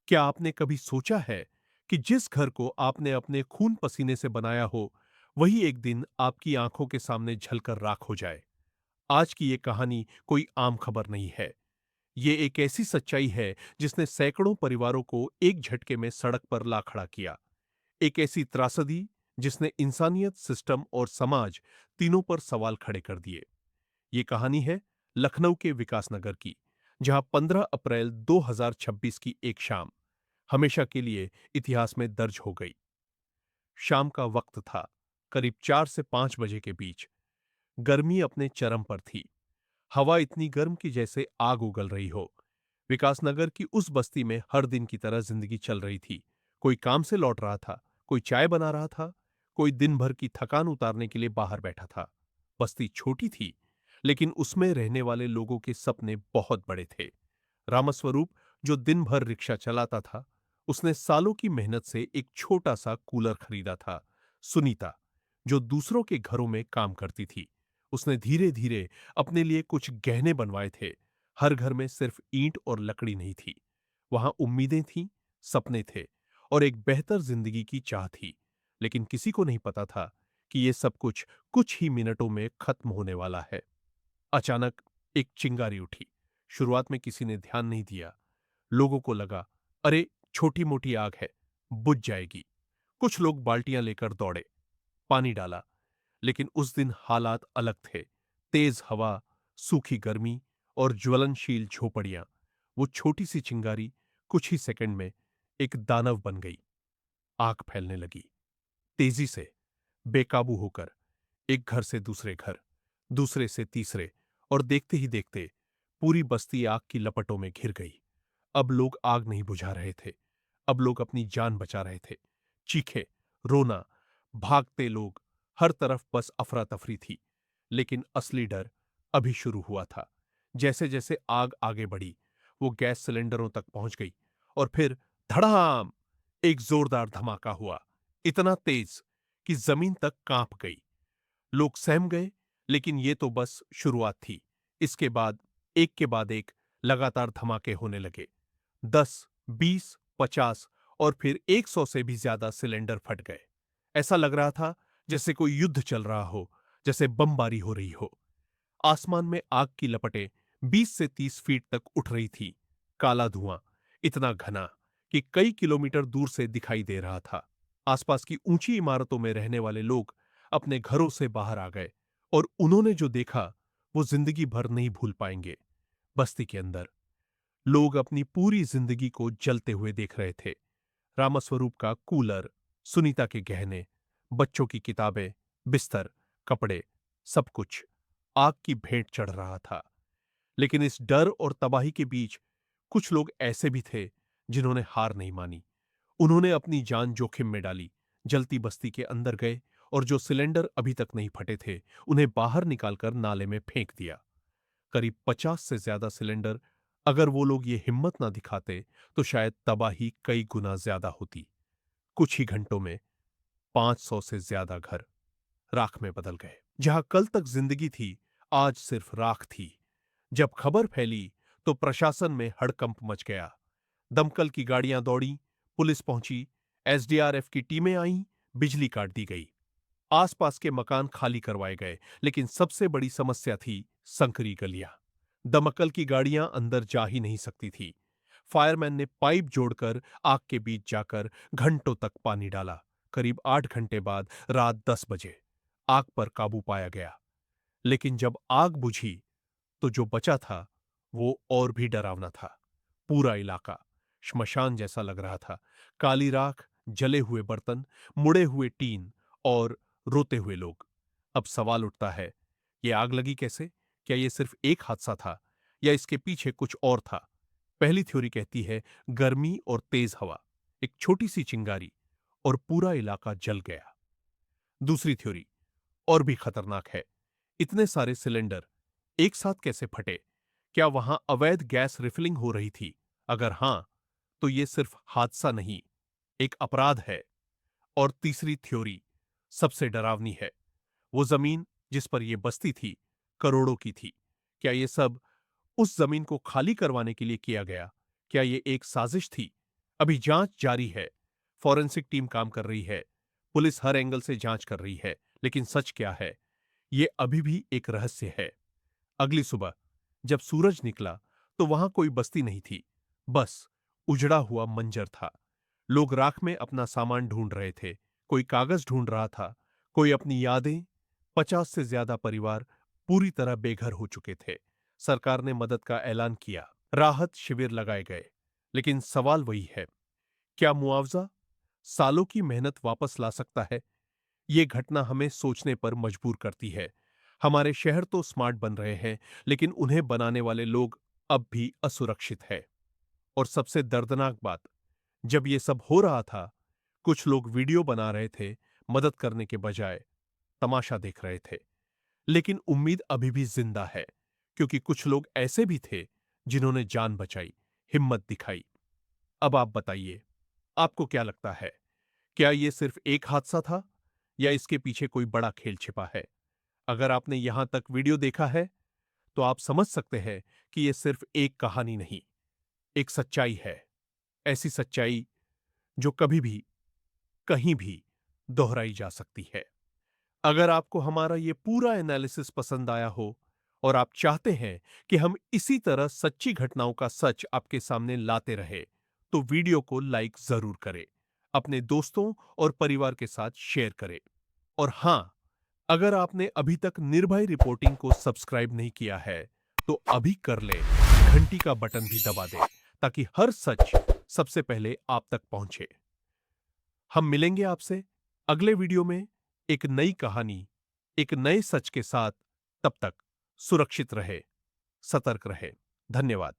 क्या आपने कभी सोचा है कि जिस घर को आपने अपने खून पसीने से बनाया हो, वही एक दिन आपकी आंखों के सामने जलकर राख हो जाए? आज की ये कहानी कोई आम खबर नहीं है। ये एक ऐसी सच्चाई है जिसने सैकड़ों परिवारों को एक झटके में सड़क पर ला खड़ा किया। एक ऐसी त्रासदी जिसने इंसानियत, सिस्टम और समाज तीनों पर सवाल खड़े कर दिए। ये कहानी है लखनऊ के विकासनगर की, जहां 15 अप्रैल 2026 की एक शाम हमेशा के लिए इतिहास में दर्ज हो गई। शाम का वक्त था, करीब 4 से 5 बजे के बीच। गर्मी अपने चरम पर थी। हवा इतनी गर्म कि जैसे आग उगल रही हो। विकासनगर की उस बस्ती में हर दिन की तरह जिंदगी चल रही थी। कोई काम से लौट रहा था, कोई चाय बना रहा था, कोई दिन भर की थकान उतारने के लिए बाहर बैठा था। बस्ती छोटी थी, लेकिन उसमें रहने वाले लोगों के सपने बहुत बड़े थे। रामस्वरूप, जो दिन भर रिक्शा चलाता था, उसने सालों की मेहनत से एक छोटा सा कूलर खरीदा था। सुनीता, जो दूसरों के घरों में काम करती थी, उसने धीरे धीरे अपने लिए कुछ गहने बनवाए थे। हर घर में सिर्फ ईंट और लकड़ी नहीं थी। वहां उम्मीदें थीं, सपने थे और एक बेहतर जिंदगी की चाह थी। लेकिन किसी को नहीं पता था कि यह सब कुछ ही मिनटों में खत्म होने वाला है। अचानक एक चिंगारी उठी। शुरुआत में किसी ने ध्यान नहीं दिया। लोगों को लगा, अरे, छोटी मोटी आग है, बुझ जाएगी। कुछ लोग बाल्टियां लेकर दौड़े, पानी डाला। लेकिन उस दिन हालात अलग थे। तेज हवा, सूखी गर्मी और ज्वलनशील झोपड़ियां। वो छोटी सी चिंगारी कुछ ही सेकंड में एक दानव बन गई। आग फैलने लगी, तेजी से, बेकाबू होकर, एक घर से दूसरे घर, दूसरे से तीसरे, और देखते ही देखते पूरी बस्ती आग की लपटों में घिर गई। अब लोग आग नहीं बुझा रहे थे, अब लोग अपनी जान बचा रहे थे। चीखे, रोना, भागते लोग, हर तरफ बस अफरा तफरी थी। लेकिन असली डर अभी शुरू हुआ था। जैसे जैसे आग आगे बढ़ी, वो गैस सिलेंडरों तक पहुंच गई, और फिर धड़ाम, एक जोरदार धमाका हुआ, इतना तेज कि जमीन तक कांप गई। लोग सहम गए, लेकिन ये तो बस शुरुआत थी। इसके बाद एक के बाद एक लगातार धमाके होने लगे। 10, 20, 50 और फिर 100 से भी ज्यादा सिलेंडर फट गए। ऐसा लग रहा था जैसे कोई युद्ध चल रहा हो, जैसे बमबारी हो रही हो। आसमान में आग की लपटें 20 से 30 फीट तक उठ रही थी। काला धुआं इतना घना कि कई किलोमीटर दूर से दिखाई दे रहा था। आसपास की ऊंची इमारतों में रहने वाले लोग अपने घरों से बाहर आ गए, और उन्होंने जो देखा वो जिंदगी भर नहीं भूल पाएंगे। बस्ती के अंदर लोग अपनी पूरी जिंदगी को जलते हुए देख रहे थे। रामस्वरूप का कूलर, सुनीता के गहने, बच्चों की किताबें, बिस्तर, कपड़े, सब कुछ आग की भेंट चढ़ रहा था। लेकिन इस डर और तबाही के बीच कुछ लोग ऐसे भी थे जिन्होंने हार नहीं मानी। उन्होंने अपनी जान जोखिम में डाली, जलती बस्ती के अंदर गए, और जो सिलेंडर अभी तक नहीं फटे थे, उन्हें बाहर निकालकर नाले में फेंक दिया। करीब 50 से ज्यादा सिलेंडर। अगर वो लोग ये हिम्मत ना दिखाते, तो शायद तबाही कई गुना ज्यादा होती। कुछ ही घंटों में 500 से ज्यादा घर राख में बदल गए। जहां कल तक जिंदगी थी, आज सिर्फ राख थी। जब खबर फैली, तो प्रशासन में हड़कंप मच गया। दमकल की गाड़ियां दौड़ी, पुलिस पहुंची, एसडीआरएफ की टीमें आईं, बिजली काट दी गई। आसपास के मकान खाली करवाए गए, लेकिन सबसे बड़ी समस्या थी संकरी गलियां। दमकल की गाड़ियां अंदर जा ही नहीं सकती थी। फायरमैन ने पाइप जोड़कर आग के बीच जाकर घंटों तक पानी डाला। करीब 8 घंटे बाद रात 10 बजे आग पर काबू पाया गया। लेकिन जब आग बुझी, तो जो बचा था वो और भी डरावना था। पूरा इलाका श्मशान जैसा लग रहा था। काली राख, जले हुए बर्तन, मुड़े हुए टीन और रोते हुए लोग। अब सवाल उठता है, ये आग लगी कैसे? क्या ये सिर्फ एक हादसा था, या इसके पीछे कुछ और था? पहली थ्योरी कहती है गर्मी और तेज हवा, एक छोटी सी चिंगारी, और पूरा इलाका जल गया। दूसरी थ्योरी और भी खतरनाक है। इतने सारे सिलेंडर एक साथ कैसे फटे? क्या वहां अवैध गैस रिफिलिंग हो रही थी? अगर हां, तो यह सिर्फ हादसा नहीं, एक अपराध है। और तीसरी थ्योरी सबसे डरावनी है। वो जमीन जिस पर यह बस्ती थी, करोड़ों की थी। क्या यह सब उस जमीन को खाली करवाने के लिए किया गया? क्या यह एक साजिश थी? अभी जांच जारी है। फॉरेंसिक टीम काम कर रही है। पुलिस हर एंगल से जांच कर रही है। लेकिन सच क्या है, ये अभी भी एक रहस्य है। अगली सुबह जब सूरज निकला तो वहां कोई बस्ती नहीं थी। बस उजड़ा हुआ मंजर था। लोग राख में अपना सामान ढूंढ रहे थे। कोई कागज ढूंढ रहा था, कोई अपनी यादें। 50 से ज्यादा परिवार पूरी तरह बेघर हो चुके थे। सरकार ने मदद का ऐलान किया, राहत शिविर लगाए गए। लेकिन सवाल वही है, क्या मुआवजा सालों की मेहनत वापस ला सकता है? ये घटना हमें सोचने पर मजबूर करती है। हमारे शहर तो स्मार्ट बन रहे हैं, लेकिन उन्हें बनाने वाले लोग अब भी असुरक्षित हैं। और सबसे दर्दनाक बात, जब ये सब हो रहा था, कुछ लोग वीडियो बना रहे थे, मदद करने के बजाय तमाशा देख रहे थे। लेकिन उम्मीद अभी भी जिंदा है, क्योंकि कुछ लोग ऐसे भी थे जिन्होंने जान बचाई, हिम्मत दिखाई। अब आप बताइए, आपको क्या लगता है? क्या ये सिर्फ एक हादसा था या इसके पीछे कोई बड़ा खेल छिपा है? अगर आपने यहां तक वीडियो देखा है, तो आप समझ सकते हैं कि यह सिर्फ एक कहानी नहीं, एक सच्चाई है। ऐसी सच्चाई जो कभी भी, कहीं भी दोहराई जा सकती है। अगर आपको हमारा ये पूरा एनालिसिस पसंद आया हो और आप चाहते हैं कि हम इसी तरह सच्ची घटनाओं का सच आपके सामने लाते रहे, तो वीडियो को लाइक जरूर करें, अपने दोस्तों और परिवार के साथ शेयर करें। और हां, अगर आपने अभी तक निर्भय रिपोर्टिंग को सब्सक्राइब नहीं किया है, तो अभी कर लें। घंटी का बटन भी दबा दें, ताकि हर सच सबसे पहले आप तक पहुंचे। हम मिलेंगे आपसे अगले वीडियो में एक नई कहानी, एक नए सच के साथ। तब तक सुरक्षित रहे, सतर्क रहे। धन्यवाद।